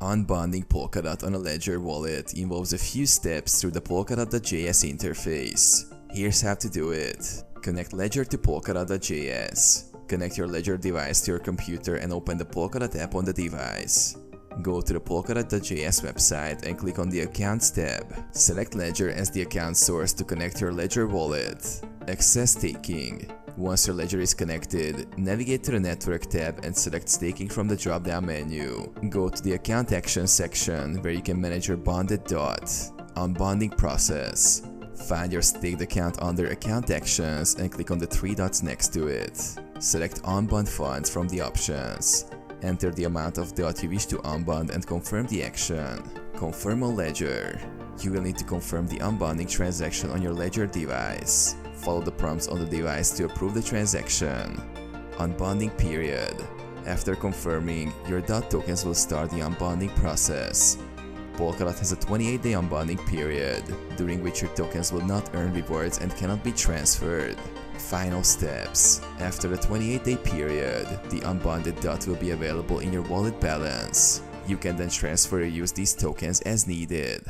Unbonding Polkadot on a Ledger wallet involves a few steps through the Polkadot.js interface. Here's how to do it. Connect Ledger to Polkadot.js. Connect your Ledger device to your computer and open the Polkadot app on the device. Go to the Polkadot.js website and click on the Accounts tab. Select Ledger as the account source to connect your Ledger wallet. Access staking. Once your Ledger is connected, navigate to the Network tab and select Staking from the drop-down menu. Go to the Account Actions section where you can manage your bonded DOT. Unbonding process. Find your staked account under Account Actions and click on the three dots next to it. Select Unbond Funds from the options. Enter the amount of DOT you wish to unbond and confirm the action. Confirm on Ledger. You will need to confirm the unbonding transaction on your Ledger device. Follow the prompts on the device to approve the transaction. Unbonding period. After confirming, your DOT tokens will start the unbonding process. Polkadot has a 28-day unbonding period, during which your tokens will not earn rewards and cannot be transferred. Final steps. After the 28-day period, the unbonded DOT will be available in your wallet balance. You can then transfer or use these tokens as needed.